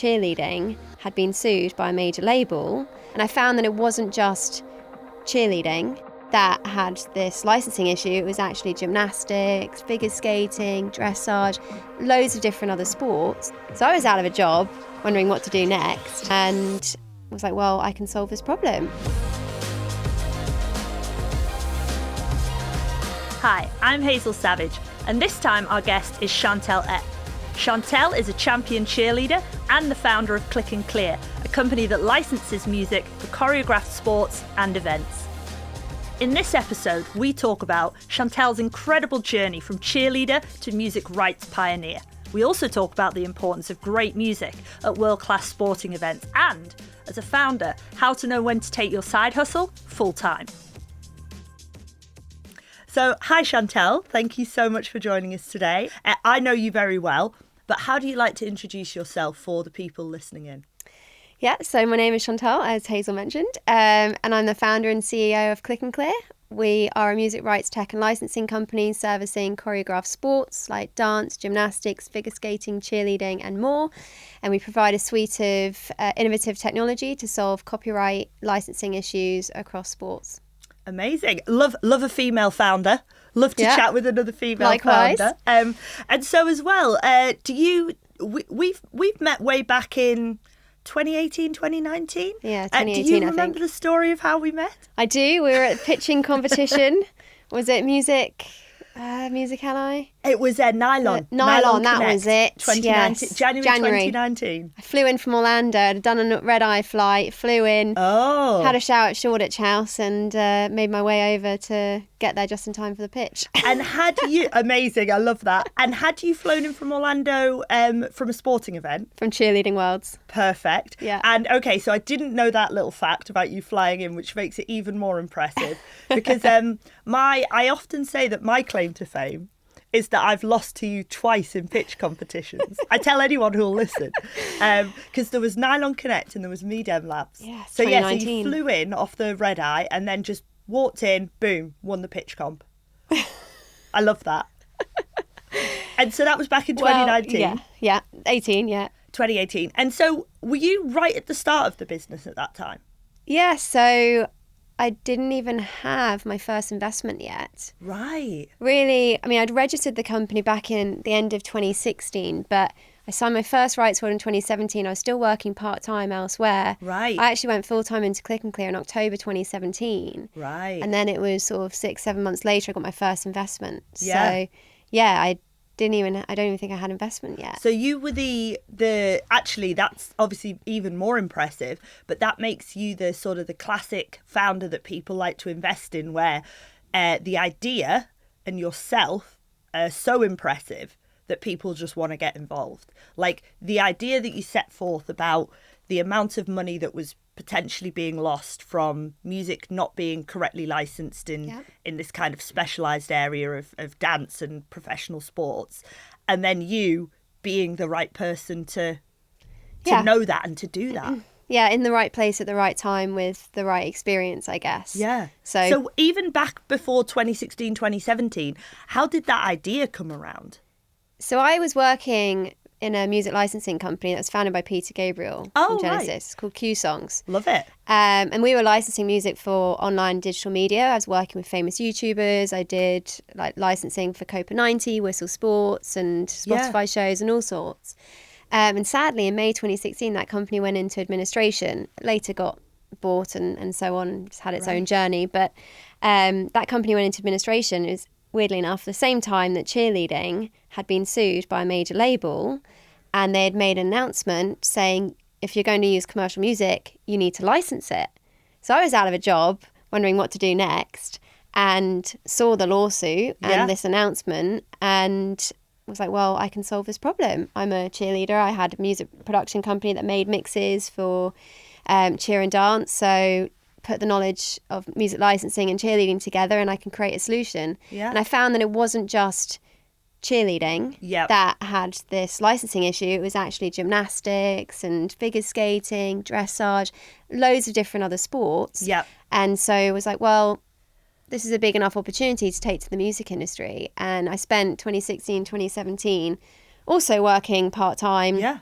Cheerleading had been sued by a major label, and I found that it wasn't just cheerleading that had this licensing issue. It was actually gymnastics, figure skating, dressage, loads of different other sports. So I was out of a job, wondering what to do next, and was like, well, I can solve this problem. Hi, I'm Hazel Savage, and this time our guest is Chantal Epp. Chantal is a champion cheerleader and the founder of ClicknClear, a company that licenses music for choreographed sports and events. In this episode, we talk about Chantal's incredible journey from cheerleader to music rights pioneer. We also talk about the importance of great music at world-class sporting events and, as a founder, how to know when to take your side hustle full-time. So, hi Chantal, thank you so much for joining us today. I know you very well, but how do you like to introduce yourself for the people listening in? Yeah, so my name is Chantal, as Hazel mentioned, and I'm the founder and CEO of ClicknClear. We are a music rights tech and licensing company servicing choreographed sports like dance, gymnastics, figure skating, cheerleading and more. And we provide a suite of innovative technology to solve copyright licensing issues across sports. Amazing. Love a female founder. Love to chat with another female Likewise. founder. And so as well, we've met way back in 2018, 2019? Yeah, 2018, do you remember the story of how we met? I do. We were at a pitching competition. Was it Music Ally? It was Nylon. Nylon, that Connect, was it. 2019, Yes. January 2019. I flew in from Orlando. I'd done a red-eye flight, flew in, had a shower at Shoreditch House and made my way over to get there just in time for the pitch. And amazing, I love that. And had you flown in from Orlando from a sporting event? From Cheerleading Worlds. Perfect. Yeah. And okay, so I didn't know that little fact about you flying in, which makes it even more impressive. Because I often say that my claim to fame is that I've lost to you twice in pitch competitions. I tell anyone who'll listen. Because there was Nylon Connect and there was Medem Labs. Yeah, so 2019. So you flew in off the red eye and then just walked in, boom, won the pitch comp. I love that. And so that was back in 2019. Well, yeah, 18, yeah. 2018. And so were you right at the start of the business at that time? Yeah, so I didn't even have my first investment yet. Right. Really, I mean, I'd registered the company back in the end of 2016, but I signed my first rights holder in 2017. I was still working part-time elsewhere. Right. I actually went full-time into ClicknClear in October 2017. Right. And then it was sort of 6-7 months later, I got my first investment. Yeah. So, yeah, I don't even think I had investment yet. So you were actually, that's obviously even more impressive, but that makes you the sort of the classic founder that people like to invest in, where the idea and yourself are so impressive that people just want to get involved. Like the idea that you set forth about the amount of money that was potentially being lost from music not being correctly licensed in this kind of specialised area of dance and professional sports, and then you being the right person to know that and to do that. Yeah, in the right place at the right time with the right experience, I guess. Yeah. So even back before 2016, 2017, how did that idea come around? So I was working in a music licensing company that was founded by Peter Gabriel from Genesis. Right. It's called Q Songs. Love it. And we were licensing music for online digital media. I was working with famous YouTubers. I did like licensing for Copa 90, Whistle Sports and Spotify shows and all sorts. And sadly, in May 2016, that company went into administration. Later got bought and so on. It's had its own journey. But that company went into administration. It was, weirdly enough, the same time that cheerleading had been sued by a major label, and they had made an announcement saying, if you're going to use commercial music, you need to license it. So I was out of a job, wondering what to do next, and saw the lawsuit and this announcement and was like, well, I can solve this problem. I'm a cheerleader. I had a music production company that made mixes for cheer and dance. So put the knowledge of music licensing and cheerleading together and I can create a solution. Yeah. And I found that it wasn't just cheerleading that had this licensing issue. It was actually gymnastics and figure skating, dressage, loads of different other sports. Yep. And so it was like, well, this is a big enough opportunity to take to the music industry. And I spent 2016, 2017 also working part-time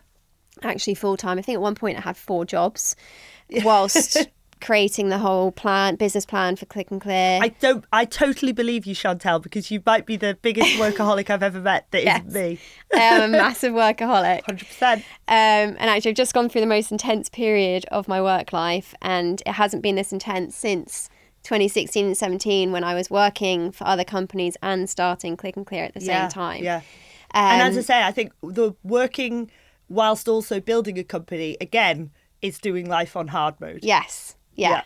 actually full-time. I think at one point I had 4 jobs whilst creating the whole business plan for ClicknClear. I totally believe you, Chantal, because you might be the biggest workaholic I've ever met that isn't me. I am a massive workaholic. 100%. And actually I've just gone through the most intense period of my work life, and it hasn't been this intense since 2016 and 17 when I was working for other companies and starting ClicknClear at the same time. Yeah. And as I say, I think the working whilst also building a company, again, is doing life on hard mode. Yes. Yeah.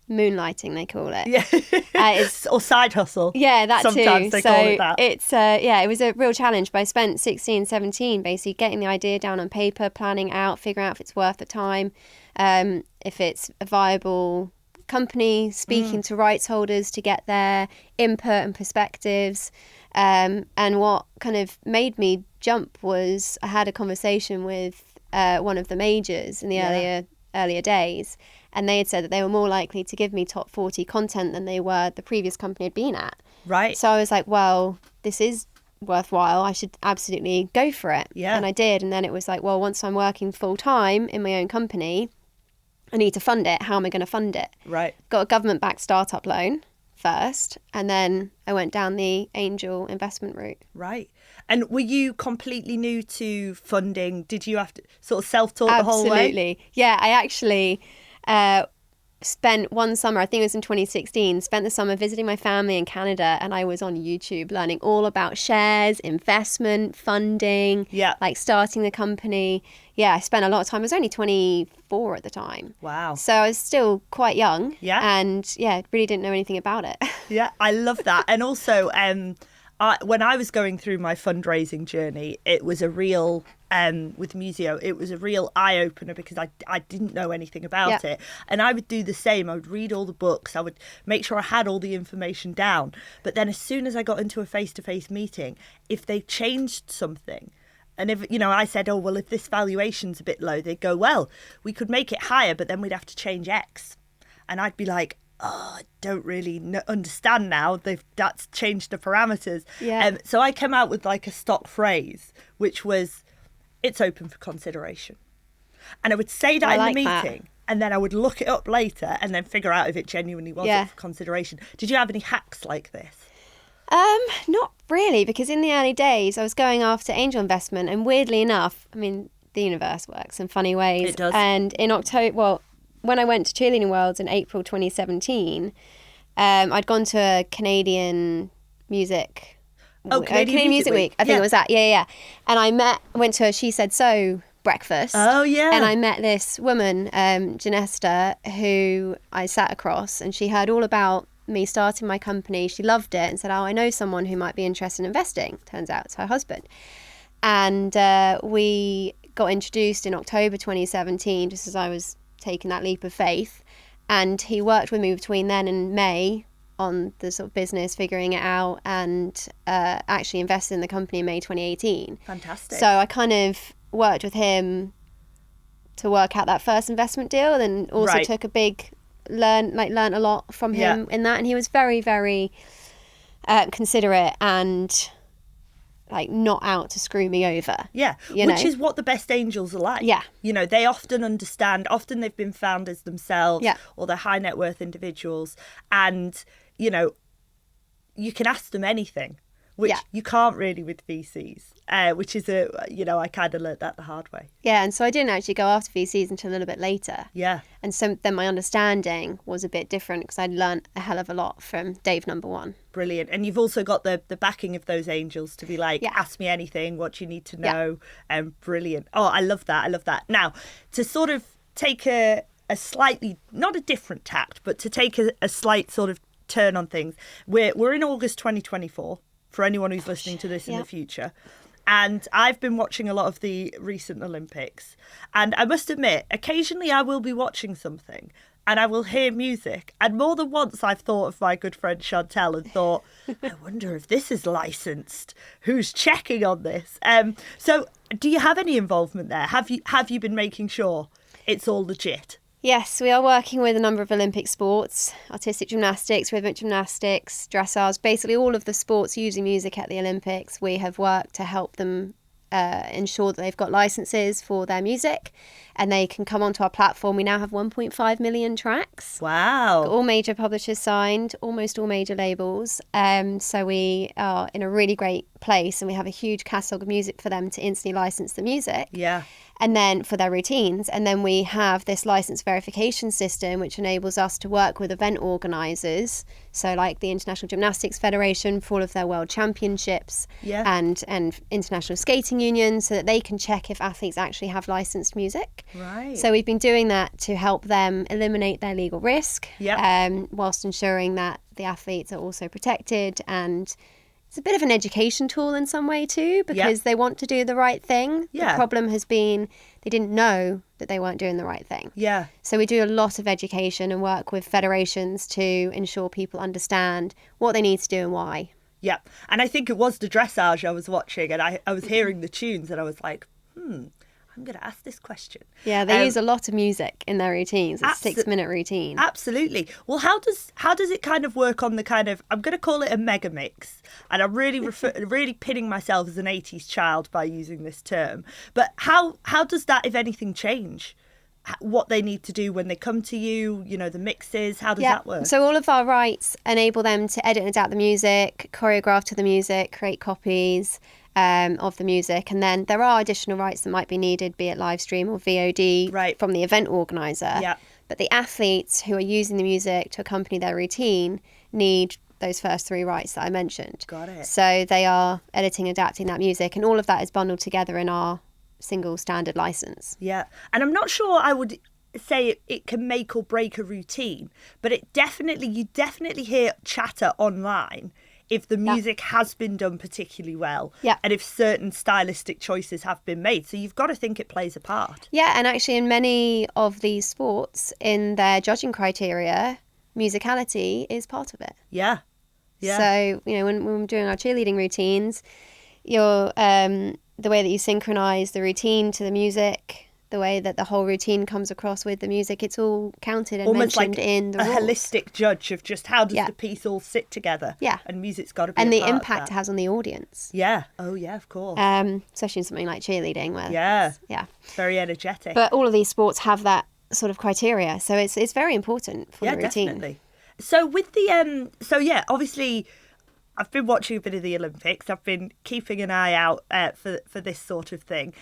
Moonlighting, they call it. Yeah. Or side hustle. Yeah, that Sometimes too. they call it that. It's, it was a real challenge, but I spent 16, 17 basically getting the idea down on paper, planning out, figuring out if it's worth the time, if it's a viable company, speaking to rights holders to get their input and perspectives. And what kind of made me jump was I had a conversation with one of the majors in the earlier days, and they had said that they were more likely to give me top 40 content than they were the previous company had been at. Right. So I was like, well, this is worthwhile. I should absolutely go for it. Yeah. And I did. And then it was like, well, once I'm working full time in my own company, I need to fund it. How am I going to fund it? Right. Got a government-backed startup loan first, and then I went down the angel investment route. Right. And were you completely new to funding? Did you have to sort of self-taught the whole way? Absolutely. Yeah, I actually spent one summer, I think it was in 2016, spent the summer visiting my family in Canada, and I was on YouTube learning all about shares, investment, funding, like starting the company. Yeah, I spent a lot of time. I was only 24 at the time. Wow. So I was still quite young. Yeah. And really didn't know anything about it. Yeah, I love that. And also, when I was going through my fundraising journey, it was a real, with Museo, it was a real eye-opener because I didn't know anything about it. And I would do the same. I would read all the books. I would make sure I had all the information down. But then as soon as I got into a face-to-face meeting, if they changed something, and if, I said, oh, well, if this valuation's a bit low, they'd go, well, we could make it higher, but then we'd have to change X. And I'd be like, oh, I don't really understand now. That's changed the parameters. Yeah. So I came out with like a stock phrase, which was, it's open for consideration. And I would say that in the meeting, and then I would look it up later and then figure out if it genuinely was up for consideration. Did you have any hacks like this? Not really, because in the early days I was going after angel investment, and weirdly enough, I mean, the universe works in funny ways. It does. And in October, when I went to Cheerleading Worlds in April 2017, I'd gone to a Canadian music... Canadian Music Week. I think it was that. Yeah. And I went to a She Said So breakfast. Oh, yeah. And I met this woman, Janesta, who I sat across, and she heard all about me starting my company. She loved it and said, oh, I know someone who might be interested in investing. Turns out it's her husband. And we got introduced in October 2017, just as I was taking that leap of faith. And he worked with me between then and May on the sort of business, figuring it out, and actually invested in the company in May 2018. Fantastic. So I kind of worked with him to work out that first investment deal, and also took a big learned a lot from him in that. And he was very, very considerate and like not out to screw me over. Yeah, which is what the best angels are like. Yeah. They often understand, often they've been founders themselves, Yeah. or they're high net worth individuals, and you can ask them anything, which you can't really with VCs, which is I kind of learned that the hard way. Yeah, and so I didn't actually go after VCs until a little bit later. Yeah. And so then my understanding was a bit different because I'd learned a hell of a lot from Dave number one. Brilliant. And you've also got the backing of those angels to be like, ask me anything, what you need to know. Brilliant. Oh, I love that. I love that. Now, to sort of take a slightly, not a different tact, but to take a slight sort of turn on things, we're in August 2024, for anyone who's listening to this in the future. And I've been watching a lot of the recent Olympics. And I must admit, occasionally I will be watching something and I will hear music. And more than once I've thought of my good friend Chantal and thought, I wonder if this is licensed. Who's checking on this? So do you have any involvement there? Have you been making sure it's all legit? Yes, we are working with a number of Olympic sports, artistic gymnastics, rhythmic gymnastics, dressage, basically all of the sports using music at the Olympics. We have worked to help them ensure that they've got licenses for their music and they can come onto our platform. We now have 1.5 million tracks. Wow. Got all major publishers signed, almost all major labels. So we are in a really great place, and we have a huge catalogue of music for them to instantly license the music. Yeah. And then for their routines. And then we have this license verification system, which enables us to work with event organisers. So like the International Gymnastics Federation for all of their world championships, and international skating unions, so that they can check if athletes actually have licensed music. Right. So we've been doing that to help them eliminate their legal risk, whilst ensuring that the athletes are also protected. And it's a bit of an education tool in some way too, because they want to do the right thing. The problem has been they didn't know that they weren't doing the right thing. Yeah. So we do a lot of education and work with federations to ensure people understand what they need to do and why. Yeah. And I think it was the dressage I was watching, and I was hearing the tunes, and I was like, I'm going to ask this question. Yeah, they use a lot of music in their routines. It's a 6-minute routine. Absolutely. Well, how does it kind of work on the kind of, I'm going to call it a mega mix, and I'm really really pitting myself as an 80s child by using this term. But how does that, if anything, change what they need to do when they come to you? You know, the mixes. How does that work? So all of our rights enable them to edit and adapt the music, choreograph to the music, create copies of the music, and then there are additional rights that might be needed, be it live stream or VOD from the event organizer. But the athletes who are using the music to accompany their routine need those first 3 rights that I mentioned. Got it. So they are editing, adapting that music, and all of that is bundled together in our single standard license. Yeah. And I'm not sure I would say it can make or break a routine, but you definitely hear chatter online if the music has been done particularly well, and if certain stylistic choices have been made. So you've got to think it plays a part. Yeah, and actually in many of these sports, in their judging criteria, musicality is part of it. Yeah. So, you know, when we're doing our cheerleading routines, you're, the way that you synchronise the routine to the music, the way that the whole routine comes across with the music, it's all counted and almost mentioned like in the rules. A holistic judge of just how does the piece all sit together. Yeah. And music's got to be and a the part impact of it has on the audience. Yeah. Oh, yeah, of course. Especially in something like cheerleading where it's very energetic. But all of these sports have that sort of criteria, so it's very important for the routine. Definitely. So with the obviously I've been watching a bit of the Olympics. I've been keeping an eye out for this sort of thing.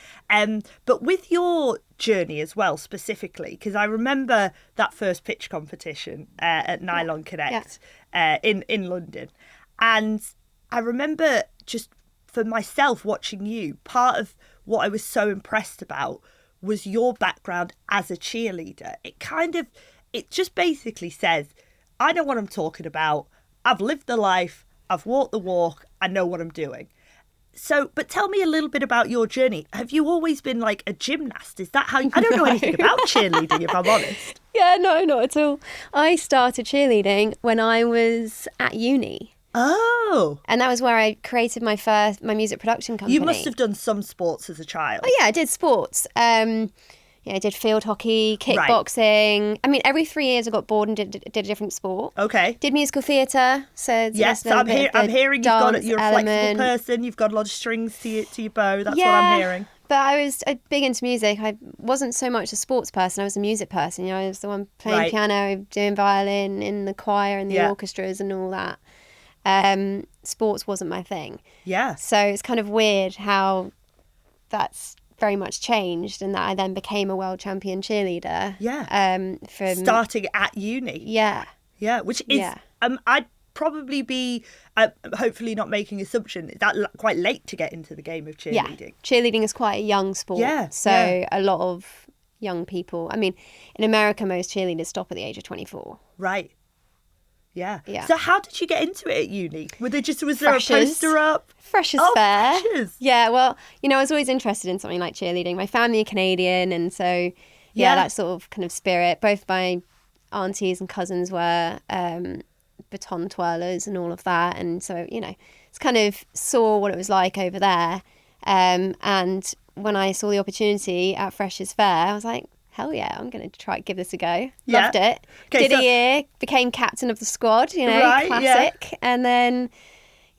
But with your journey as well, specifically, because I remember that first pitch competition at Nylon Connect in London. And I remember just for myself watching you, part of what I was so impressed about was your background as a cheerleader. It just basically says, I know what I'm talking about. I've lived the life. I've walked the walk. I know what I'm doing. So, but tell me a little bit about your journey. Have you always been like a gymnast? Is that how I don't know anything about cheerleading, if I'm honest. Yeah, no, not at all. I started cheerleading when I was at uni. Oh. And that was where I created my music production company. You must have done some sports as a child. Oh yeah, I did sports. I did field hockey, kickboxing. Right. I mean, every 3 years I got bored and did a different sport. Okay. Did musical theatre. So I'm hearing you're a flexible person. You've got a lot of strings to your bow. That's what I'm hearing. But I was big into music. I wasn't so much a sports person. I was a music person. You know, I was the one playing piano, doing violin in the choir and the orchestras and all that. Sports wasn't my thing. Yeah. So it's kind of weird how that's very much changed, and that I then became a world champion cheerleader. Yeah. Starting at uni. Yeah. Yeah, which is I'd probably be hopefully not making assumption. Is that quite late to get into the game of cheerleading? Yeah. Cheerleading is quite a young sport. Yeah. So a lot of young people. I mean, in America, most cheerleaders stop at the age of 24. Right. Yeah. Yeah. So how did you get into it at uni? Was there a poster up? Freshers fair. Freshers. Yeah, well, you know, I was always interested in something like cheerleading. My family are Canadian, and so that sort of kind of spirit. Both my aunties and cousins were baton twirlers and all of that, and so, you know, it's kind of saw what it was like over there. And when I saw the opportunity at Freshers Fair, I was like, hell yeah, I'm going to give this a go. Loved it. Did a year, became captain of the squad, you know, classic. And then,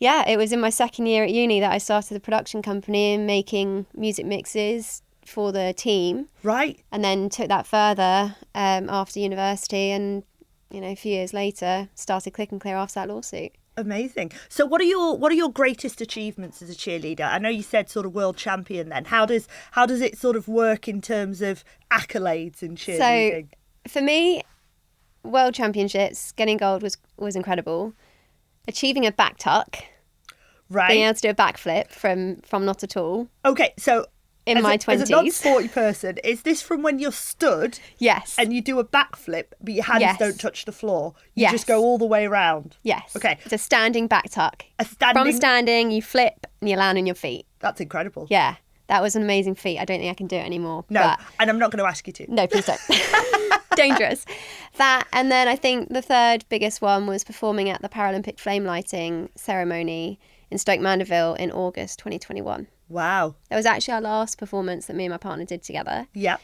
Yeah, it was in my second year at uni that I started the production company and making music mixes for the team. Right. And then took that further after university, and a few years later started ClicknClear after that lawsuit. Amazing. So what are your greatest achievements as a cheerleader? I know you said sort of world champion then. How does it sort of work in terms of accolades in cheerleading? So for me, world championships, getting gold was incredible. Achieving a back tuck, right, being able to do a backflip from not at all. Okay, so in my 20s. As a non-sporty person, is this from when you're stood? Yes. And you do a backflip, but your hands Yes. don't touch the floor? You Yes. just go all the way around? Yes. Okay. It's a standing back tuck. From standing, you flip and you land on your feet. That's incredible. Yeah. That was an amazing feat. I don't think I can do it anymore. No, and I'm not going to ask you to. No, please don't. Dangerous. That, and then I think the third biggest one was performing at the Paralympic flame lighting ceremony in Stoke Mandeville in August 2021. Wow. That was actually our last performance that me and my partner did together. Yeah.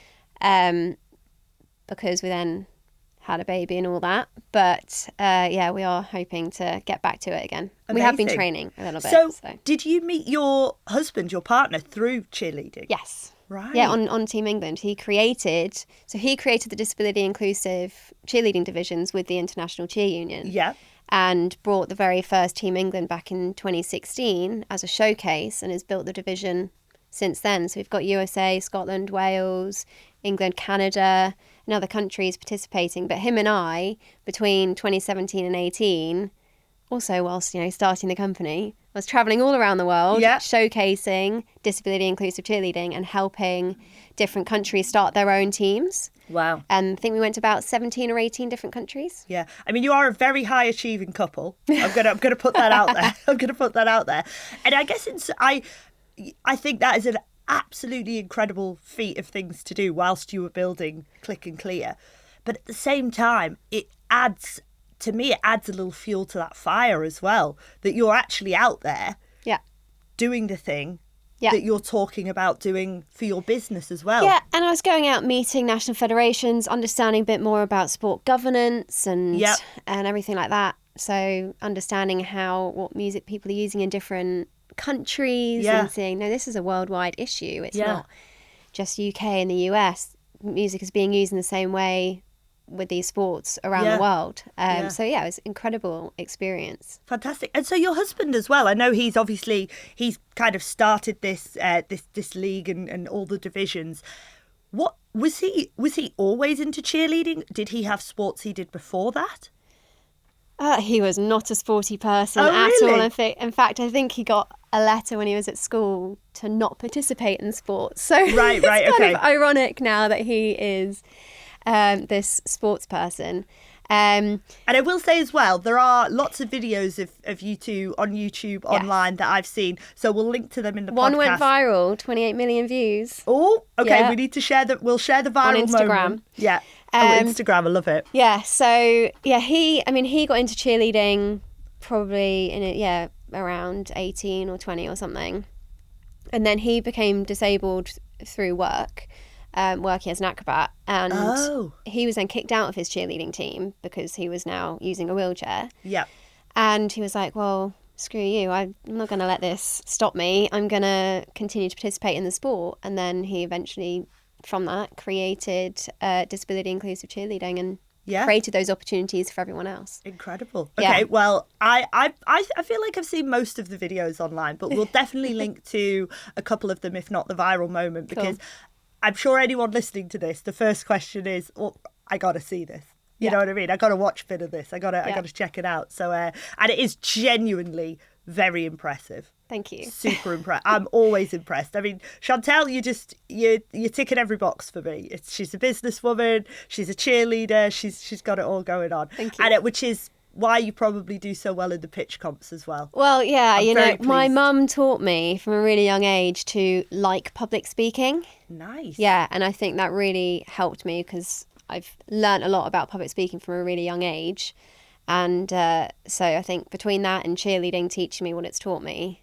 Because we then had a baby and all that. But we are hoping to get back to it again. Amazing. We have been training a little bit. So did you meet your husband, your partner, through cheerleading? Yes. Right. Yeah, on Team England. He created the disability inclusive cheerleading divisions with the International Cheer Union. Yeah. And brought the very first Team England back in 2016 as a showcase, and has built the division since then. So we've got USA, Scotland, Wales, England, Canada, and other countries participating. But him and I, between 2017 and 18, also whilst starting the company, I was travelling all around the world, showcasing disability inclusive cheerleading and helping different countries start their own teams. Wow. And I think we went to about 17 or 18 different countries. Yeah. I mean, you are a very high achieving couple. I'm gonna put that out there. I'm gonna put that out there. And I guess I think that is an absolutely incredible feat of things to do whilst you were building ClicknClear. But at the same time, it adds a little fuel to that fire as well, that you're actually out there doing the thing that you're talking about doing for your business as well. Yeah, and I was going out meeting national federations, understanding a bit more about sport governance and everything like that. So understanding what music people are using in different countries and saying, no, this is a worldwide issue. It's not just UK and the US. Music is being used in the same way with these sports around the world. So it was an incredible experience. Fantastic. And so your husband as well, I know he's kind of started this this league and all the divisions. What was he always into cheerleading? Did he have sports he did before that? He was not a sporty person at all. In fact, I think he got a letter when he was at school to not participate in sports. So it's kind of ironic now that he is this sports person. And I will say as well, there are lots of videos of you two on YouTube online that I've seen. So we'll link to them in the podcast. One went viral, 28 million views. Oh, okay. We need to share we'll share the viral on Instagram. moment. Yeah. Instagram, I love it. Yeah. So he got into cheerleading probably around 18 or 20 or something. And then he became disabled through work. Working as an acrobat, and he was then kicked out of his cheerleading team because he was now using a wheelchair. Yeah. And he was like, well, screw you, I'm not going to let this stop me. I'm going to continue to participate in the sport. And then he eventually, from that, created disability inclusive cheerleading and created those opportunities for everyone else. Incredible. Okay, well, I feel like I've seen most of the videos online, but we'll definitely link to a couple of them, if not the viral moment, because I'm sure anyone listening to this, the first question is, I got to see this. You know what I mean? I got to watch a bit of this. I got to check it out. So, and it is genuinely very impressive. Thank you. Super impressed. I'm always impressed. I mean, Chantal, you're ticking every box for me. She's a businesswoman. She's a cheerleader. She's got it all going on. Thank you. And which is why you probably do so well in the pitch comps as well. Well, my mum taught me from a really young age to like public speaking. Nice. Yeah, and I think that really helped me because I've learnt a lot about public speaking from a really young age. And so I think between that and cheerleading teaching me what it's taught me,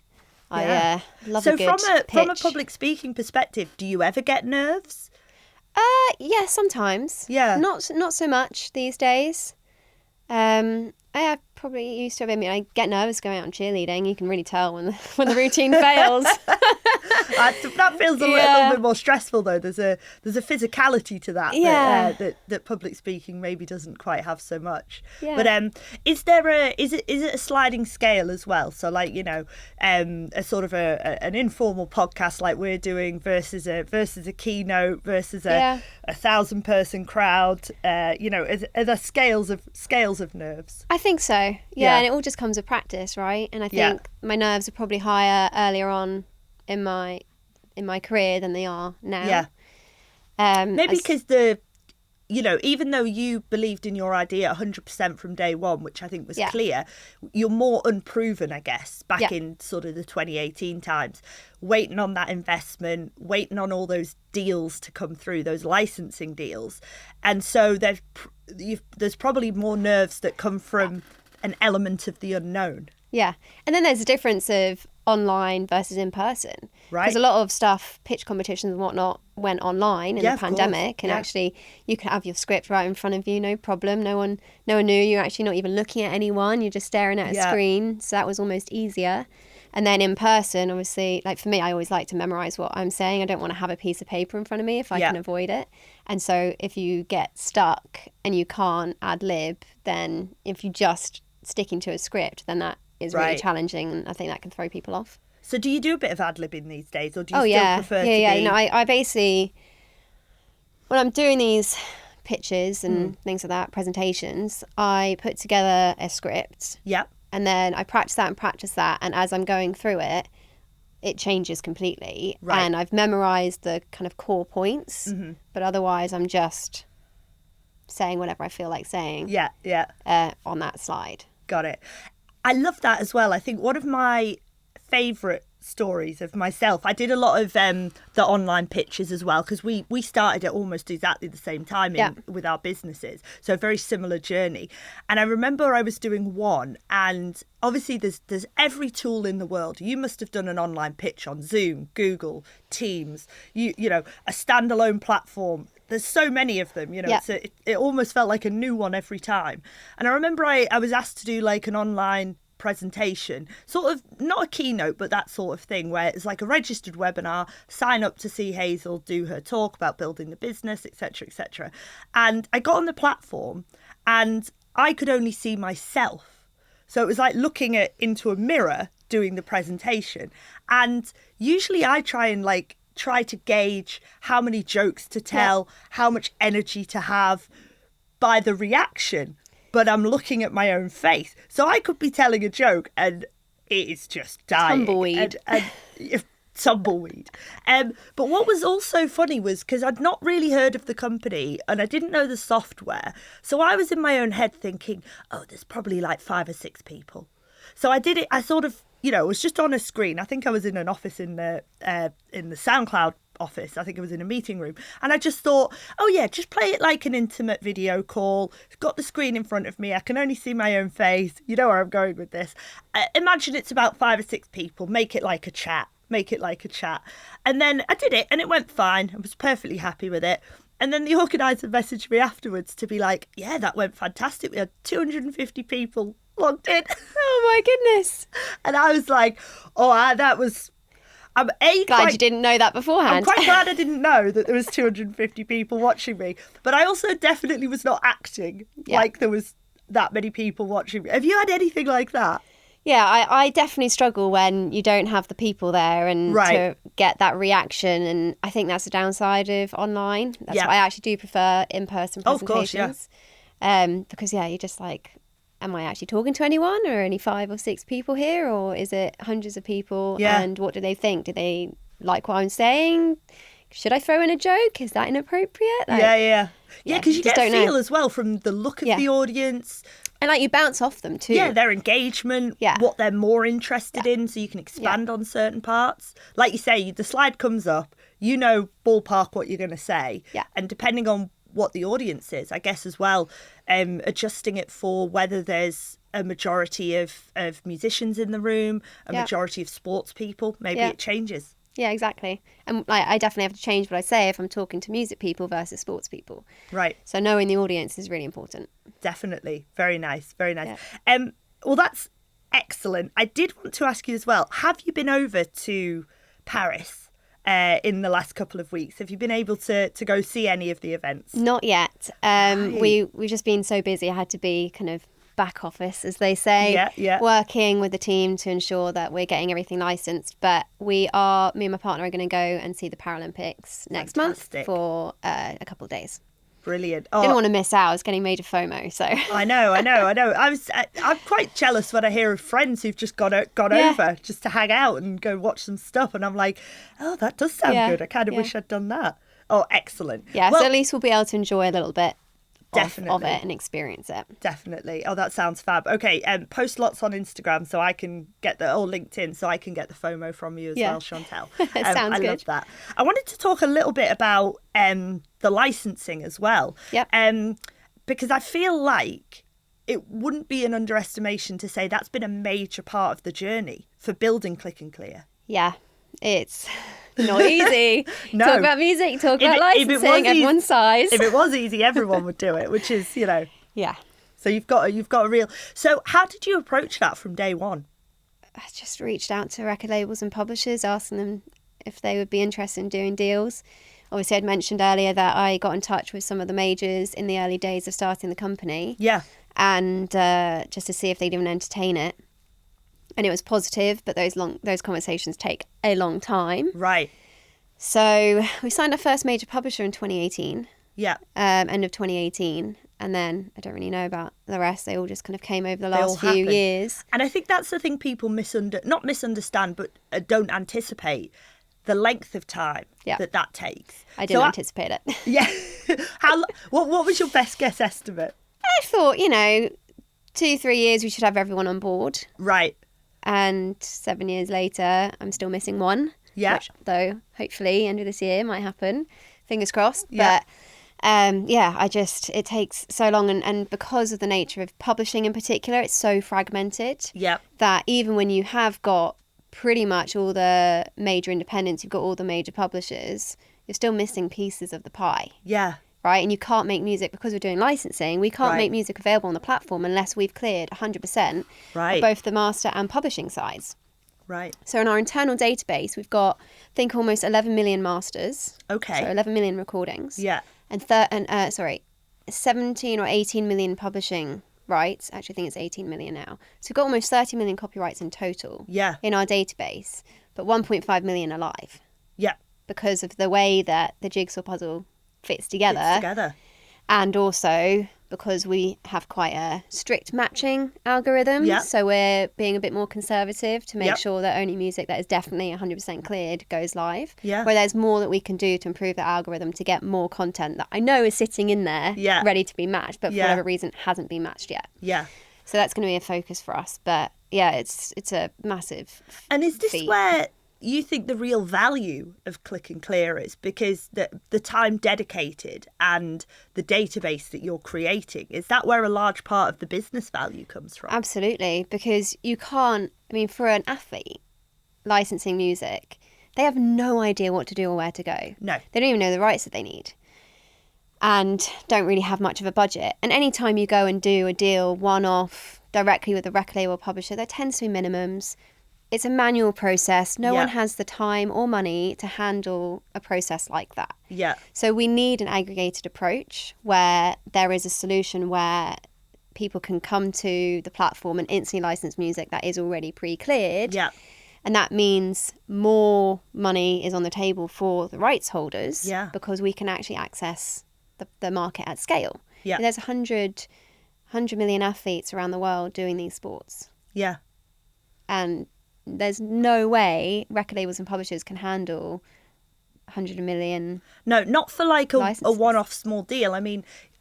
I love a good pitch. From a public speaking perspective, do you ever get nerves? Yeah, sometimes. Yeah. Not so much these days. I I probably used to. I mean, I get nervous going out on cheerleading. You can really tell when the routine fails. That feels a little bit more stressful, though. There's a physicality to that that public speaking maybe doesn't quite have so much. Yeah. But is it a sliding scale as well? So like, you know, a sort of an informal podcast like we're doing versus a keynote versus a 1,000-person crowd. You know, are there scales of nerves? I think so. Yeah, and it all just comes with practice, right? And I think my nerves are probably higher earlier on in my career than they are now. Yeah. Maybe because you know, even though you believed in your idea 100% from day one, which I think was clear, you're more unproven, I guess, back in sort of the 2018 times, waiting on that investment, waiting on all those deals to come through, those licensing deals. And so there's probably more nerves that come from an element of the unknown. Yeah. And then there's a difference of online versus in person. Right. Because a lot of stuff, pitch competitions and whatnot, went online in the pandemic. And actually, you could have your script right in front of you, no problem. No one knew. You're actually not even looking at anyone. You're just staring at a screen. So that was almost easier. And then in person, obviously, like for me, I always like to memorize what I'm saying. I don't want to have a piece of paper in front of me if I can avoid it. And so if you get stuck and you can't ad lib, then if you just sticking to a script, then that is really challenging, and I think that can throw people off. So do you do a bit of ad-libbing these days, or do you still prefer to be... Yeah, no, I basically, when I'm doing these pitches and things like that, presentations, I put together a script. Yep. And then I practice that, and as I'm going through it, it changes completely. Right. And I've memorised the kind of core points, but otherwise I'm just saying whatever I feel like saying on that slide. Got it. I love that as well. I think one of my favourite stories of myself, I did a lot of the online pitches as well, because we started at almost exactly the same time with our businesses. So a very similar journey. And I remember I was doing one, and obviously there's every tool in the world. You must have done an online pitch on Zoom, Google, Teams, you know, a standalone platform. There's so many of them, you know, it almost felt like a new one every time. And I remember I was asked to do like an online presentation, sort of not a keynote, but that sort of thing, where it's like a registered webinar, sign up to see Hazel do her talk about building the business, etc., etc. And I got on the platform and I could only see myself. So it was like looking into a mirror doing the presentation. And usually I try to gauge how many jokes to tell, how much energy to have by the reaction. But I'm looking at my own face. So I could be telling a joke and it is just dying. Tumbleweed. And tumbleweed. But what was also funny was because I'd not really heard of the company and I didn't know the software. So I was in my own head thinking, oh, there's probably like 5 or 6 people. So I did it. I sort of, you know, it was just on a screen. I think I was in an office in the SoundCloud office. I think it was in a meeting room. And I just thought, oh yeah, just play it like an intimate video call. It's got the screen in front of me. I can only see my own face. You know where I'm going with this. Imagine it's about 5 or 6 people. Make it like a chat. And then I did it and it went fine. I was perfectly happy with it. And then the organiser messaged me afterwards to be like, yeah, that went fantastic. We had 250 people logged in. Oh my goodness. And I was like, I'm glad you didn't know that beforehand. I'm quite glad I didn't know that there was 250 people watching me. But I also definitely was not acting like there was that many people watching me. Have you had anything like that? Yeah, I definitely struggle when you don't have the people there and to get that reaction. And I think that's the downside of online. That's why I actually do prefer in-person presentations. Because, you're just like, am I actually talking to anyone, or only 5 or 6 people here, or is it hundreds of people? Yeah. And what do they think? Do they like what I'm saying? Should I throw in a joke? Is that inappropriate? Yeah, because you get a feel as well from the look of the audience. And like you bounce off them too. Yeah, their engagement, what they're more interested in, so you can expand on certain parts. Like you say, the slide comes up, you know ballpark what you're going to say. Yeah. And depending on what the audience is, I guess as well, adjusting it for whether there's a majority of musicians in the room, a majority of sports people, maybe it changes. Yeah, exactly. And like, I definitely have to change what I say if I'm talking to music people versus sports people. Right. So knowing the audience is really important. Definitely. Very nice. Very nice. Yeah. Well, that's excellent. I did want to ask you as well, have you been over to Paris in the last couple of weeks? Have you been able to go see any of the events? Not yet. We've just been so busy. I had to be kind of back office, as they say, working with the team to ensure that we're getting everything licensed. But me and my partner are going to go and see the Paralympics next month for a couple of days. Brilliant. Didn't want to miss out. I was getting major FOMO. So I know. I'm quite jealous when I hear of friends who've just gone over just to hang out and go watch some stuff, and I'm like, oh, that does sound good. I kind of wish I'd done that. Oh, excellent. Yeah, well, so at least we'll be able to enjoy a little bit of it and experience it. Definitely. Oh, that sounds fab. Okay, post lots on Instagram so I can get or LinkedIn so I can get the FOMO from you as well, Chantal. Sounds good. I love that. I wanted to talk a little bit about the licensing as well. Yep. Because I feel like it wouldn't be an underestimation to say that's been a major part of the journey for building ClicknClear. Yeah, it's not easy. No. Talk about music, talk about licensing, everyone's size. If it was easy, everyone would do it, which is, Yeah. So you've got a real... So how did you approach that from day one? I just reached out to record labels and publishers, asking them if they would be interested in doing deals. Obviously, I'd mentioned earlier that I got in touch with some of the majors in the early days of starting the company. Yeah. And just to see if they'd even entertain it. And it was positive, but those conversations take a long time. Right. So we signed our first major publisher in 2018. Yeah. End of 2018. And then I don't really know about the rest. They all just kind of came over the last few years. And I think that's the thing people not misunderstand, but don't anticipate. The length of time that takes. I didn't anticipate it. Yeah. What was your best guess estimate? I thought, 2-3 years we should have everyone on board. Right. And 7 years later, I'm still missing one. Yeah. Which, though, hopefully, end of this year might happen. Fingers crossed. Yeah. But, it takes so long. And because of the nature of publishing in particular, it's so fragmented. Yep. That even when you have got pretty much all the major independents, you've got all the major publishers, you're still missing pieces of the pie. Yeah. Right? And you can't make music, because we're doing licensing, we can't make music available on the platform unless we've cleared 100% of both the master and publishing sides. Right. So in our internal database, we've got, I think, almost 11 million masters. Okay. So 11 million recordings. Yeah. And 17 or 18 million publishing rights. Actually, I think it's 18 million now. So we've got almost 30 million copyrights in total in our database, but 1.5 million are live. Yeah. Because of the way that the jigsaw puzzle fits together. And also because we have quite a strict matching algorithm. Yeah. So we're being a bit more conservative to make sure that only music that is definitely 100% cleared goes live. Yeah. Where there's more that we can do to improve the algorithm to get more content that I know is sitting in there ready to be matched, but for whatever reason hasn't been matched yet. Yeah. So that's going to be a focus for us. But yeah, it's a massive And is this feat. where you think the real value of ClicknClear is? Because the time dedicated and the database that you're creating, is that where a large part of the business value comes from? Absolutely, because you can't, for an athlete licensing music, they have no idea what to do or where to go. No. They don't even know the rights that they need and don't really have much of a budget. And anytime you go and do a deal one-off directly with a record label or publisher, there tends to be minimums. It's a manual process. No one has the time or money to handle a process like that. Yeah. So we need an aggregated approach where there is a solution where people can come to the platform and instantly license music that is already pre-cleared. Yeah. And that means more money is on the table for the rights holders because we can actually access the market at scale. Yeah. And there's 100 million athletes around the world doing these sports. Yeah. And there's no way record labels and publishers can handle 100 million. No, not for like a one-off small deal.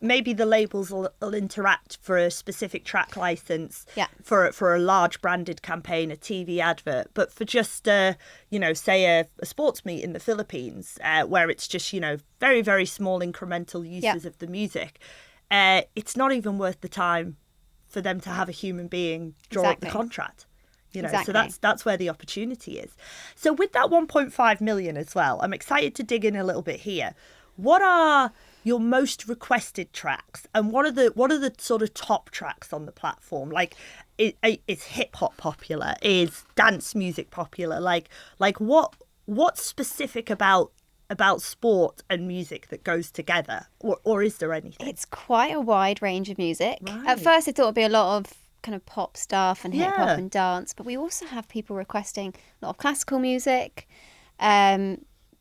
Maybe the labels will interact for a specific track license for a large branded campaign, a TV advert, but for just say a sports meet in the Philippines where it's just very, very small incremental uses of the music, it's not even worth the time for them to have a human being draw up the contract. You know, exactly. so that's where the opportunity is. So with that 1.5 million as well, I'm excited to dig in a little bit here. What are your most requested tracks, and what are the sort of top tracks on the platform? Like, is hip hop popular? Is dance music popular? Like what's specific about sport and music that goes together, or is there anything? It's quite a wide range of music. Right. At first I thought it'd be a lot of kind of pop stuff and hip hop Yeah. and dance, but we also have people requesting a lot of classical music.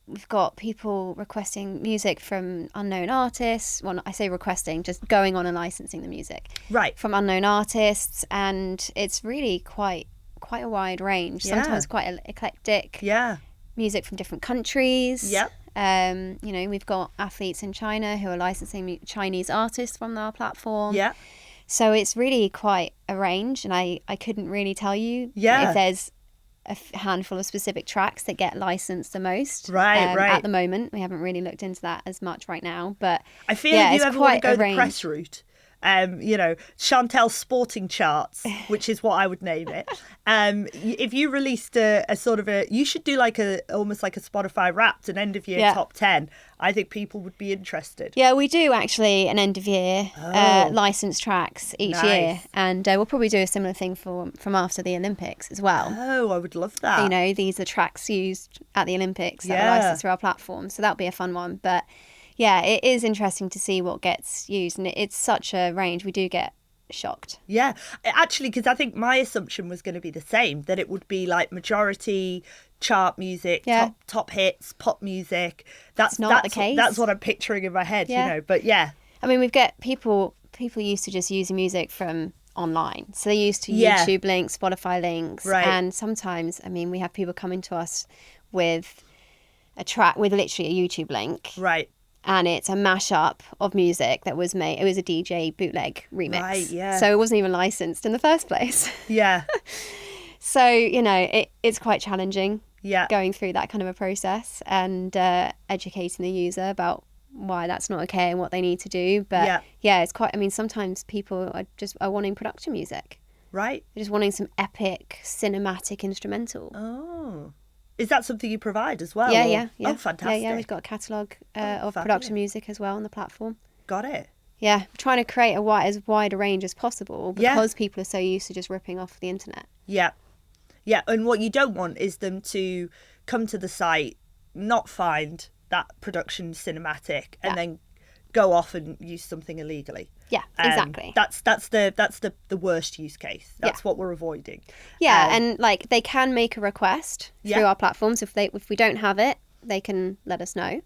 We've got people requesting music from unknown artists. Well, I say requesting, just going on and licensing the music. Right. From unknown artists, and it's really quite a wide range. Yeah. Sometimes quite eclectic. Yeah. Music from different countries. Yep. You know, we've got athletes in China who are licensing Chinese artists from our platform. Yeah. So it's really quite a range, and I couldn't really tell you if there's a handful of specific tracks that get licensed the most. Right. At the moment, we haven't really looked into that as much right now, but I feel if you ever want to go the press route, you know, Chantal's sporting charts, which is what I would name it. If you released a sort of you should do like almost like a Spotify Wrapped, an end of year top 10. I think people would be interested. Yeah, we do actually an end of year licensed tracks each year, and we'll probably do a similar thing from after the Olympics as well. Oh, I would love that. You know, these are tracks used at the Olympics that are licensed through our platform, so that'll be a fun one. But yeah, it is interesting to see what gets used, and it's such a range. We do get shocked. Yeah, actually, because I think my assumption was going to be the same, that it would be like majority chart music, top hits, pop music. That's not the case. That's what I'm picturing in my head, you know. But yeah, I mean, we've got people used to just using music from online, so they used to YouTube links, Spotify links, and sometimes, I mean, we have people coming to us with a track with literally a YouTube link, right. And it's a mashup of music that was made. It was a DJ bootleg remix. Right, yeah. So it wasn't even licensed in the first place. Yeah. So, you know, it's quite challenging going through that kind of a process and educating the user about why that's not okay and what they need to do. But yeah, it's quite, I mean, sometimes people are wanting production music. Right. They're just wanting some epic cinematic instrumental. Oh. Is that something you provide as well? Yeah. Oh, fantastic. Yeah, we've got a catalogue of production music as well on the platform. Got it. Yeah, we're trying to create as wide a range as possible because people are so used to just ripping off the internet. Yeah. Yeah, and what you don't want is them to come to the site, not find that production cinematic, and then go off and use something illegally. Yeah, exactly. That's the worst use case. That's what we're avoiding. Yeah, and like they can make a request through our platforms. If we don't have it, they can let us know.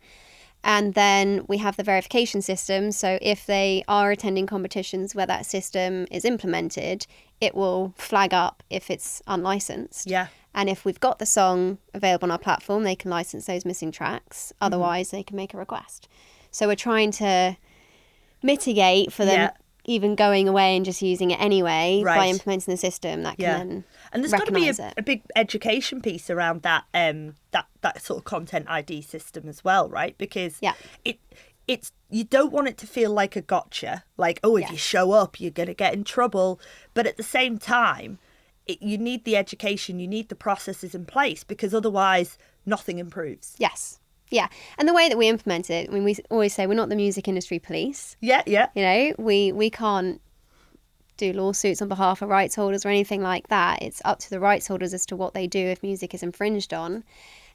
And then we have the verification system. So if they are attending competitions where that system is implemented, it will flag up if it's unlicensed. Yeah. And if we've got the song available on our platform, they can license those missing tracks. Otherwise, they can make a request. So we're trying to mitigate for them even going away and just using it anyway by implementing the system that can then and there's got to be a big education piece around that that sort of content ID system as well, right? Because it's you don't want it to feel like a gotcha, like if you show up you're gonna get in trouble, but at the same time you need the education, you need the processes in place, because otherwise nothing improves. Yes. Yeah, and the way that we implement it, I mean, we always say we're not the music industry police. Yeah. You know, we can't do lawsuits on behalf of rights holders or anything like that. It's up to the rights holders as to what they do if music is infringed on.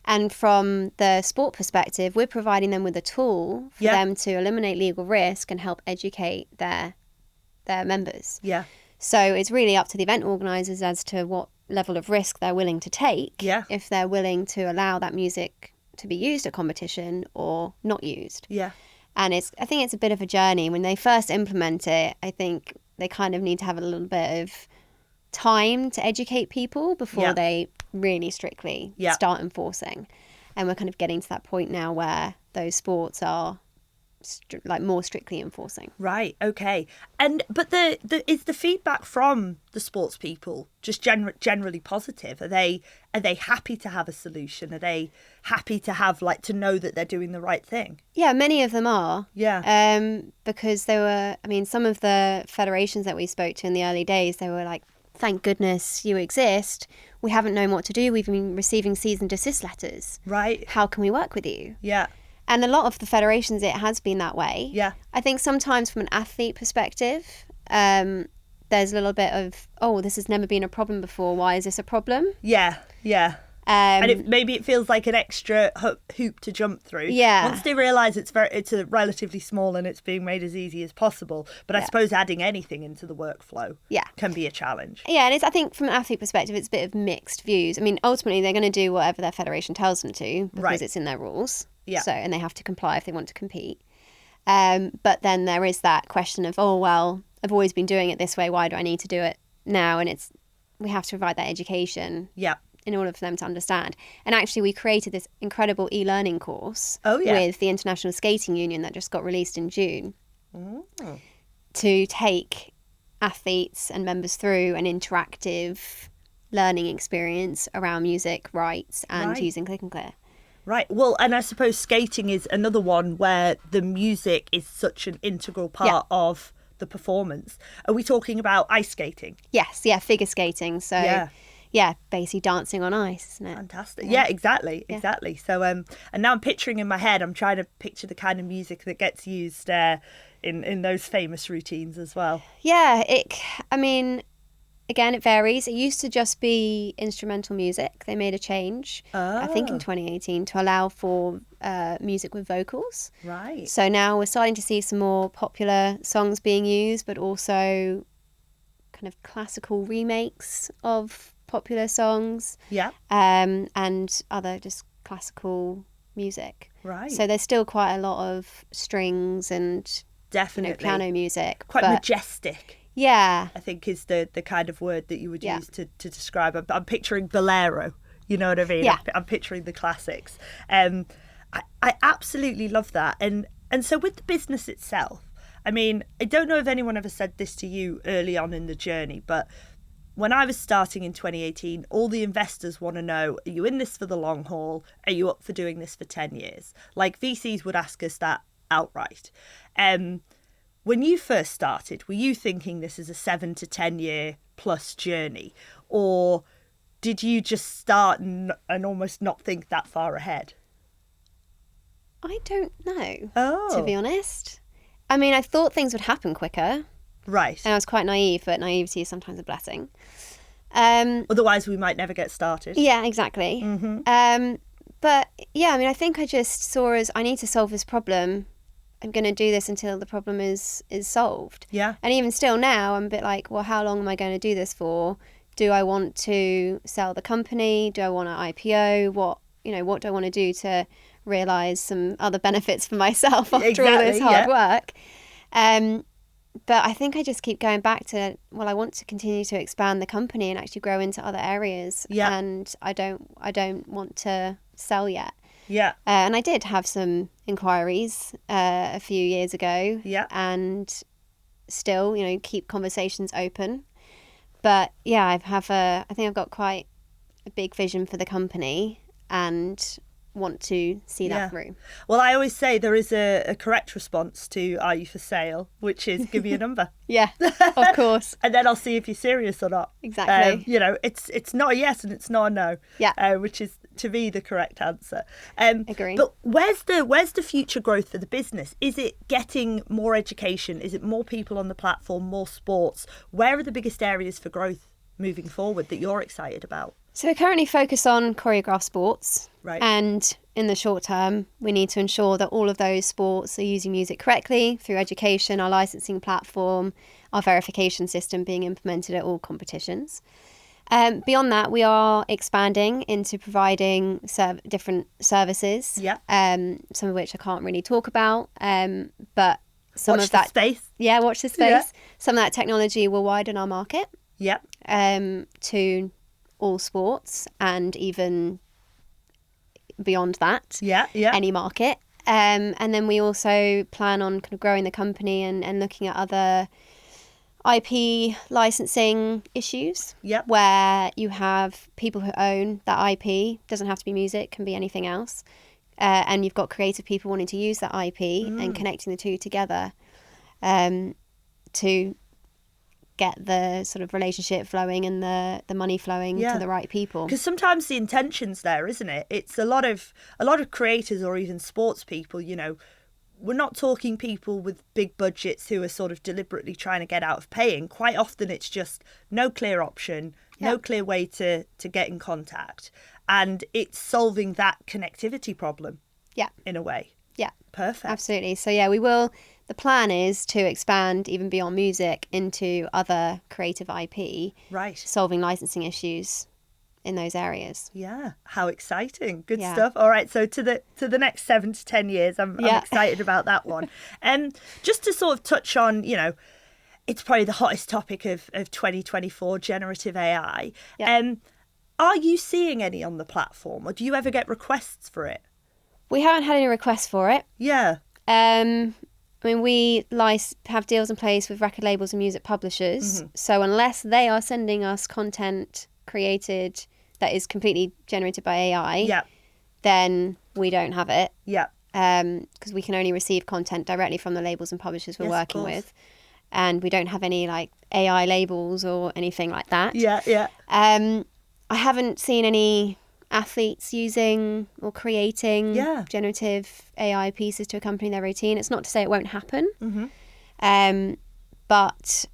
And from the sport perspective, we're providing them with a tool for them to eliminate legal risk and help educate their members. Yeah. So it's really up to the event organisers as to what level of risk they're willing to take. Yeah. If they're willing to allow that music to be used at competition or not used. Yeah. And I think it's a bit of a journey. When they first implement it, I think they kind of need to have a little bit of time to educate people before they really strictly start enforcing. And we're kind of getting to that point now where those sports are more strictly enforcing. Right. Okay. But is the feedback from the sports people just generally positive? Are they happy to have a solution? Are they happy to have to know that they're doing the right thing? Yeah, many of them are. Yeah. Because some of the federations that we spoke to in the early days, they were like thank goodness you exist. We haven't known what to do. We've been receiving cease and desist letters. Right. How can we work with you? Yeah. And a lot of the federations, it has been that way. Yeah. I think sometimes from an athlete perspective, there's a little bit of, oh, this has never been a problem before. Why is this a problem? Yeah. Yeah. And maybe it feels like an extra hoop to jump through. Yeah. Once they realise it's a relatively small and it's being made as easy as possible. But I suppose adding anything into the workflow can be a challenge. Yeah, and I think from an athlete perspective, it's a bit of mixed views. I mean, ultimately, they're going to do whatever their federation tells them to because it's in their rules. Yeah. So, and they have to comply if they want to compete. But then there is that question of, oh, well, I've always been doing it this way. Why do I need to do it now? And we have to provide that education. Yeah. In order for them to understand. And actually, we created this incredible e-learning course with the International Skating Union that just got released in June to take athletes and members through an interactive learning experience around music, rights, and using ClicknClear. Right. Well, and I suppose skating is another one where the music is such an integral part of the performance. Are we talking about ice skating? Yes. Yeah. Figure skating. So yeah, basically dancing on ice, isn't it? Fantastic. Yeah, exactly. So, and now I'm picturing in my head, I'm trying to picture the kind of music that gets used in those famous routines as well. Yeah, I mean, again, it varies. It used to just be instrumental music. They made a change, I think in 2018, to allow for music with vocals. Right. So now we're starting to see some more popular songs being used, but also kind of classical remakes of popular songs, and other just classical music. Right. So there's still quite a lot of strings and definitely piano music. Quite majestic. Yeah. I think is the kind of word that you would use to describe. I'm picturing bolero. You know what I mean? Yeah. I'm picturing the classics. I absolutely love that. And so with the business itself, I mean, I don't know if anyone ever said this to you early on in the journey, but when I was starting in 2018, all the investors want to know, are you in this for the long haul? Are you up for doing this for 10 years? Like VCs would ask us that outright. When you first started, were you thinking this is a 7 to 10 year plus journey? Or did you just start and almost not think that far ahead? I don't know, to be honest. I mean, I thought things would happen quicker. Right. And I was quite naive, but naivety is sometimes a blessing. Otherwise, we might never get started. Yeah, exactly. Mm-hmm. But yeah, I mean, I think I just saw as I need to solve this problem. I'm going to do this until the problem is solved. Yeah. And even still now, I'm a bit like, well, how long am I going to do this for? Do I want to sell the company? Do I want to IPO? What do I want to do to realise some other benefits for myself after all this hard work? But I think I just keep going back to, well, I want to continue to expand the company and actually grow into other areas. Yeah. And I don't want to sell yet. Yeah. And I did have some inquiries a few years ago. Yeah. And still, keep conversations open. But yeah, I think I've got quite a big vision for the company and want to see that through. Well, I always say there is a correct response to "Are you for sale?" which is give me a number. Yeah, of course. And then I'll see if you're serious or not. Exactly. It's not a yes and it's not a no. Yeah. Which is to me the correct answer. Agree. But where's the future growth for the business? Is it getting more education? Is it more people on the platform? More sports? Where are the biggest areas for growth moving forward that you're excited about? So we're currently focused on choreographed sports. Right. And in the short term, we need to ensure that all of those sports are using music correctly through education, our licensing platform, our verification system being implemented at all competitions. Beyond that, we are expanding into providing different services. Yeah. Some of which I can't really talk about. But some watch of that space. Yeah, watch the space. Yeah. Some of that technology will widen our market. Yeah. To all sports and even beyond that. Yeah. Any market. And then we also plan on kind of growing the company and looking at other IP licensing issues. Yep. Where you have people who own that IP. Doesn't have to be music, can be anything else. And you've got creative people wanting to use that IP and connecting the two together to get the sort of relationship flowing and the money flowing to the right people. Because sometimes the intention's there, isn't it? It's a lot of creators or even sports people, you know, we're not talking people with big budgets who are sort of deliberately trying to get out of paying. Quite often it's just no clear option, no clear way to get in contact. And it's solving that connectivity problem in a way. Yeah. Perfect. Absolutely. So yeah, we will. The plan is to expand even beyond music into other creative IP, Right. solving licensing issues in those areas. Yeah, how exciting. Good stuff. All right, so to the next 7 to 10 years, I'm excited about that one. And just to sort of touch on, you know, it's probably the hottest topic of 2024, generative AI. Are you seeing any on the platform, or do you ever get requests for it? We haven't had any requests for it. Yeah. I mean, we have deals in place with record labels and music publishers. Mm-hmm. So unless they are sending us content created that is completely generated by AI, then we don't have it. Yeah. Because we can only receive content directly from the labels and publishers we're working with. And we don't have any like AI labels or anything like that. Yeah, yeah. I haven't seen any athletes using or creating generative AI pieces to accompany their routine. It's not to say it won't happen. Mm-hmm. But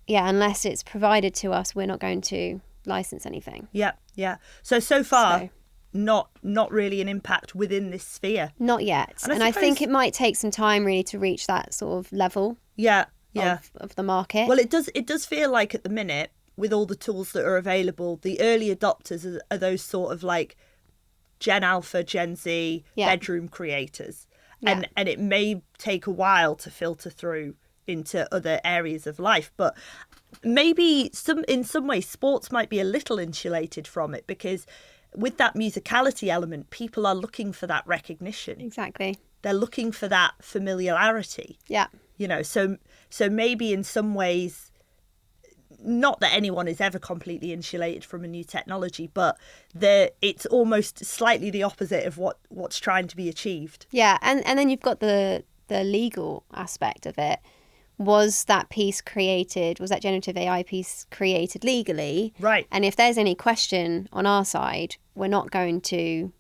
yeah, unless it's provided to us, we're not going to license anything. Yeah, yeah. So far, not really an impact within this sphere. Not yet. And I think it might take some time really to reach that sort of level of the market. Well, it does feel like at the minute, with all the tools that are available, the early adopters are those sort of like Gen Alpha, Gen Z, bedroom creators. Yeah. And it may take a while to filter through into other areas of life. But maybe in some ways, sports might be a little insulated from it, because with that musicality element, people are looking for that recognition. Exactly. They're looking for that familiarity. Yeah. You know, so maybe in some ways, not that anyone is ever completely insulated from a new technology, but it's almost slightly the opposite of what's trying to be achieved. Yeah, and then you've got the legal aspect of it. Was that generative AI piece created legally? Right. And if there's any question on our side, we're not going to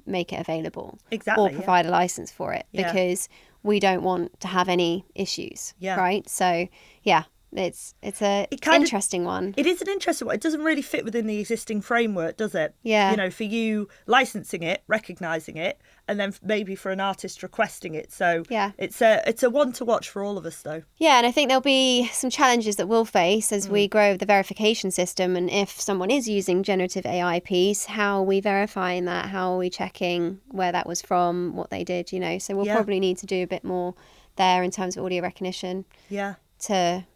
make it available. Exactly. Or provide a license for it, because we don't want to have any issues. Yeah. Right? So, yeah. It's an interesting one. It is an interesting one. It doesn't really fit within the existing framework, does it? Yeah. You know, for you licensing it, recognising it, and then maybe for an artist requesting it. So it's a one to watch for all of us, though. Yeah, and I think there'll be some challenges that we'll face as we grow the verification system. And if someone is using generative AI piece, how are we verifying that? How are we checking where that was from, what they did, you know? So we'll probably need to do a bit more there in terms of audio recognition. Yeah. To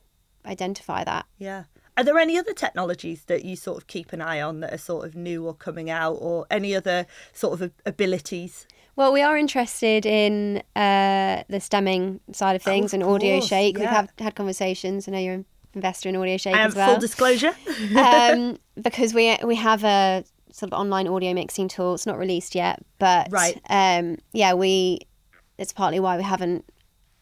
identify that. Yeah. Are there any other technologies that you sort of keep an eye on that are sort of new or coming out, or any other sort of abilities? Well, we are interested in the stemming side of things and Audio Shake. We've had conversations. I know you're an investor in Audio Shake as well. Full disclosure. Because we have a sort of online audio mixing tool. It's not released yet, but it's partly why we haven't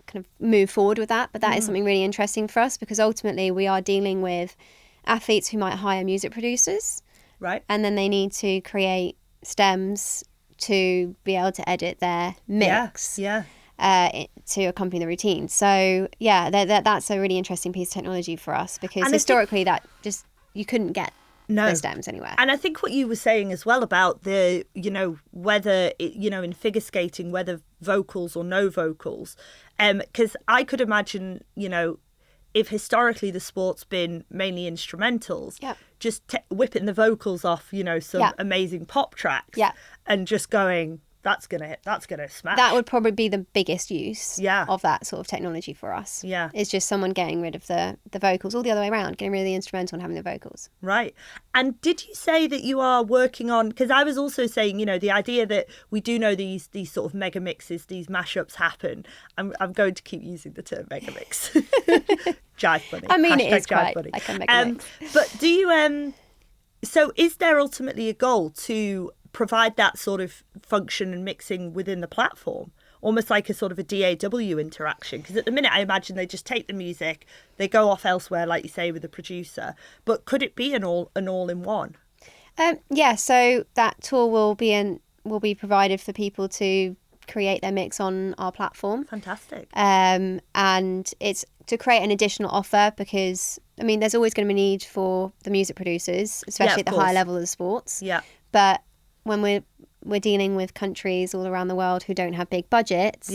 kind of move forward with that, but that is something really interesting for us, because ultimately we are dealing with athletes who might hire music producers, right? And then they need to create stems to be able to edit their mix, to accompany the routine. So that's a really interesting piece of technology for us, because historically that just you couldn't get the stems anywhere. And I think what you were saying as well about the, you know, whether in figure skating, whether vocals or no vocals, because I could imagine, you know, if historically the sport's been mainly instrumentals, just whipping the vocals off, you know, some amazing pop tracks, and just going, that's gonna smash. That would probably be the biggest use of that sort of technology for us. Yeah, it's just someone getting rid of the vocals, all the other way around, getting rid of the instrumental and having the vocals. Right. And did you say that you are working on? Because I was also saying, you know, the idea that we do know these sort of mega mixes, these mashups happen. I'm going to keep using the term mega mix. Jive bunny. I mean, it is quite bunny. Like a mega mix. But do you? So is there ultimately a goal to provide that sort of function and mixing within the platform, almost like a sort of a DAW interaction. Because at the minute, I imagine they just take the music, they go off elsewhere, like you say, with the producer. But could it be an all-in-one? Yeah, so that tool will be provided for people to create their mix on our platform. Fantastic. And it's to create an additional offer because, I mean, there's always going to be need for the music producers, especially at the higher level of sports. Yeah. But when we're dealing with countries all around the world who don't have big budgets,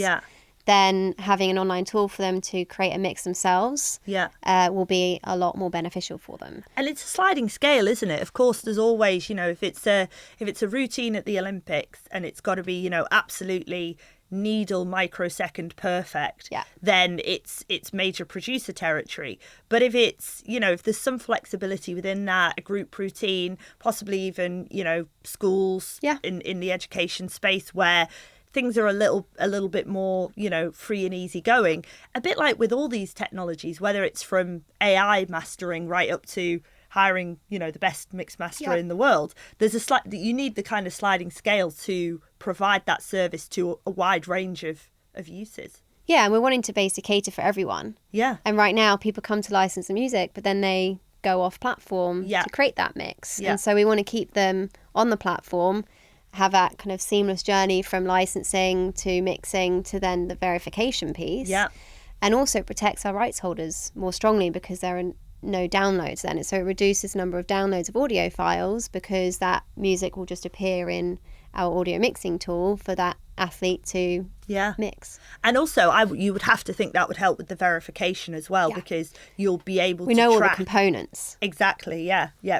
then having an online tool for them to create a mix themselves will be a lot more beneficial for them. And it's a sliding scale, isn't it? Of course, there's always, if it's a routine at the Olympics and it's got to be, absolutely needle microsecond perfect, then it's major producer territory. But if it's, if there's some flexibility within that, a group routine, possibly even, schools in the education space where things are a little bit more, free and easy going, a bit like with all these technologies, whether it's from AI mastering right up to hiring, the best mix master in the world, there's you need the kind of sliding scale to provide that service to a wide range of uses. Yeah, and we're wanting to basically cater for everyone. Yeah. And right now people come to license the music, but then they go off platform to create that mix. And so we want to keep them on the platform, have that kind of seamless journey from licensing to mixing to then the verification piece. Yeah. And also protects our rights holders more strongly because there are no downloads then. So it reduces the number of downloads of audio files because that music will just appear in our audio mixing tool for that athlete to mix. And also you would have to think that would help with the verification as well because you'll be able to know track all the components. Exactly,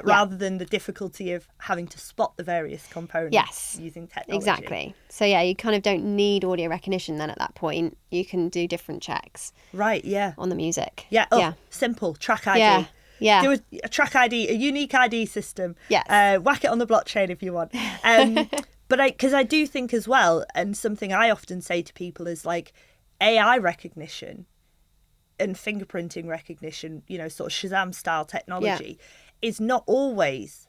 rather than the difficulty of having to spot the various components using technology. Exactly. So you kind of don't need audio recognition then at that point. You can do different checks. Right, on the music. Simple, track ID. Yeah. Do a track ID, a unique ID system. Yes. Whack it on the blockchain if you want. But because I do think as well, and something I often say to people is like AI recognition and fingerprinting recognition, sort of Shazam style technology is not always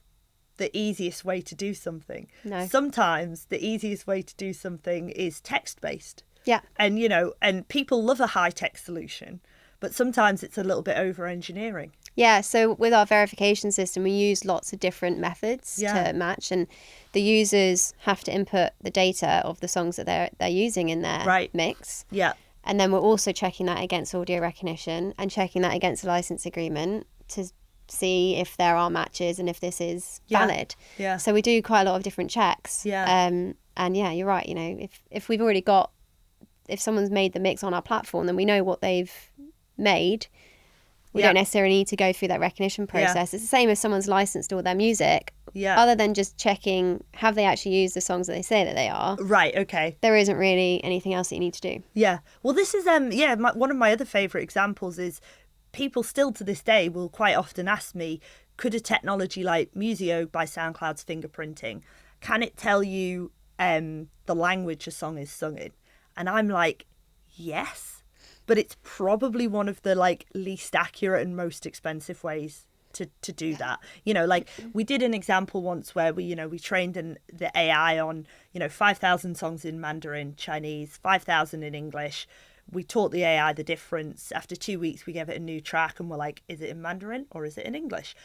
the easiest way to do something. No. Sometimes the easiest way to do something is text based. Yeah. And, and people love a high tech solution, but sometimes it's a little bit over engineering. Yeah, so with our verification system, we use lots of different methods to match, and the users have to input the data of the songs that they're using in their mix. Yeah. And then we're also checking that against audio recognition and checking that against a license agreement to see if there are matches and if this is valid. Yeah. So we do quite a lot of different checks. Yeah. And you're right. If we've already if someone's made the mix on our platform, then we know what they've made. We don't necessarily need to go through that recognition process. It's the same as someone's licensed all their music. Yeah. Other than just checking, have they actually used the songs that they say that they are? Right, okay. There isn't really anything else that you need to do. Yeah. Well, this is, one of my other favourite examples is people still to this day will quite often ask me, could a technology like Museo by SoundCloud's fingerprinting, can it tell you the language a song is sung in? And I'm like, yes. But it's probably one of the least accurate and most expensive ways to do that. We did an example once where we trained the AI on 5,000 songs in Mandarin Chinese, 5,000 in English. We taught the AI the difference. After 2 weeks, we gave it a new track and we're like, is it in Mandarin or is it in English?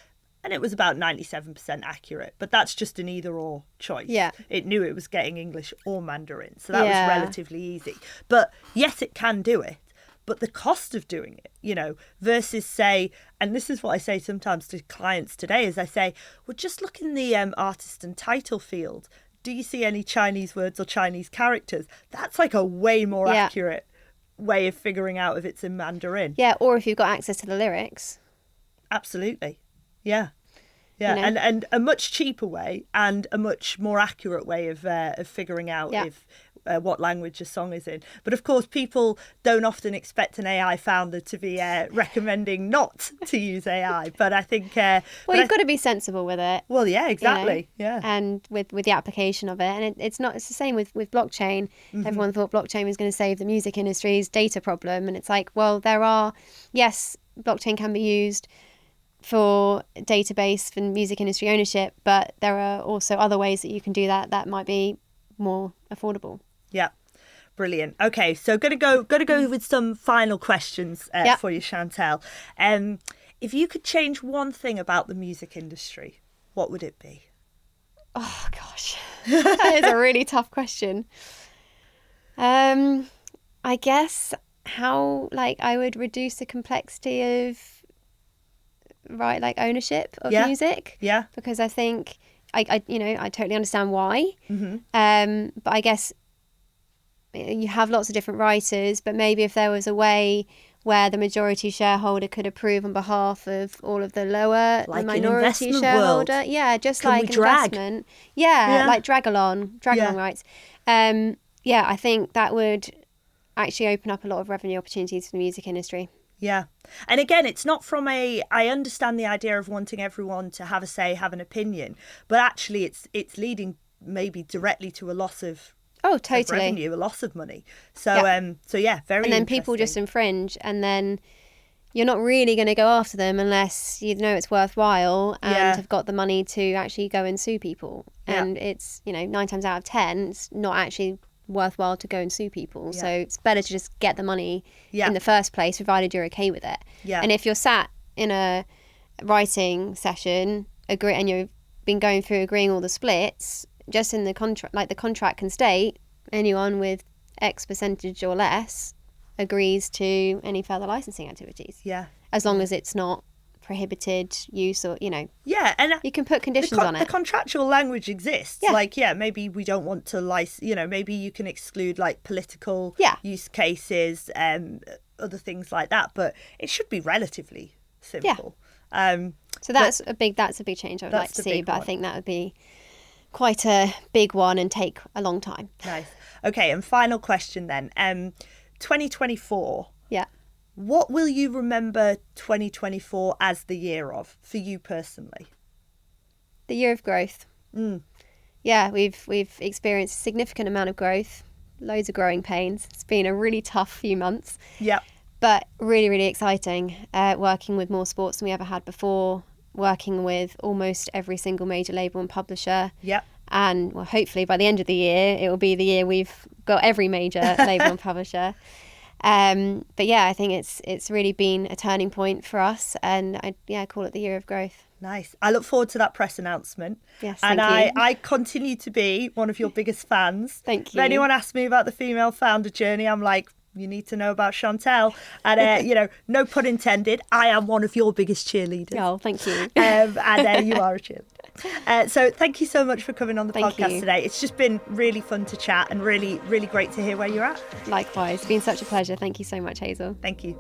And it was about 97% accurate, but that's just an either or choice. Yeah. It knew it was getting English or Mandarin, so that was relatively easy. But yes, it can do it. But the cost of doing it, versus say, and this is what I say sometimes to clients today, is I say, well, just look in the artist and title field. Do you see any Chinese words or Chinese characters? That's like a way more accurate way of figuring out if it's in Mandarin. Yeah, or if you've got access to the lyrics. Absolutely. Yeah. Yeah, and a much cheaper way and a much more accurate way of figuring out if what language a song is in. But of course, people don't often expect an AI founder to be recommending not to use AI. But I think... you've got to be sensible with it. Well, yeah, exactly. Yeah. And with the application of it. And it's the same with blockchain. Mm-hmm. Everyone thought blockchain was going to save the music industry's data problem. And it's like, well, blockchain can be used for database for music industry ownership, but there are also other ways that you can do that might be more affordable. Yeah, Brilliant. Okay, so gonna go with some final questions for you, Chantal. If you could change one thing about the music industry, what would it be? Oh gosh, that is a really tough question. I guess how I would reduce the complexity of ownership of music. Yeah. Because I think I totally understand why. Mm-hmm. But I guess you have lots of different writers, but maybe if there was a way where the majority shareholder could approve on behalf of all of the lower, like the minority an shareholder. world. Yeah, just Can like we drag? investment. Yeah, like drag along rights. I think that would actually open up a lot of revenue opportunities for the music industry. Yeah. And again, it's not from I understand the idea of wanting everyone to have a say, have an opinion, but actually it's leading maybe directly to a loss of revenue, a loss of money. So very. And then people just infringe, and then you're not really going to go after them unless you know it's worthwhile and have got the money to actually go and sue people. And it's 9 times out of 10, it's not actually worthwhile to go and sue people. So it's better to just get the money in the first place, provided you're okay with it. And if you're sat in a writing session and you've been going through agreeing all the splits, just in the contract, the contract can state anyone with X percentage or less agrees to any further licensing activities. As long as it's not prohibited use or and you can put conditions on it. The contractual language exists. Maybe we don't want to maybe you can exclude political use cases and other things like that, but it should be relatively simple. So that's a big change I would like to see, but I think that would be quite a big one and take a long time. Nice. Okay, and final question then. 2024. Yeah. What will you remember 2024 as the year of for you personally? The year of growth. Yeah, we've experienced a significant amount of growth, loads of growing pains. It's been a really tough few months. Yeah. But really, really exciting. Working with more sports than we ever had before. Working with almost every single major label and publisher. Yep. And hopefully by the end of the year, it will be the year we've got every major label and publisher. But yeah, I think it's really been a turning point for us, and I call it the year of growth. Nice. I look forward to that press announcement. Yes, and thank you. I continue to be one of your biggest fans. Thank you. If anyone asks me about the female founder journey, I'm like, you need to know about Chantal. And, no pun intended, I am one of your biggest cheerleaders. Oh, thank you. And you are a cheerleader. So thank you so much for coming on the podcast today. It's just been really fun to chat and really, really great to hear where you're at. Likewise. It's been such a pleasure. Thank you so much, Hazel. Thank you.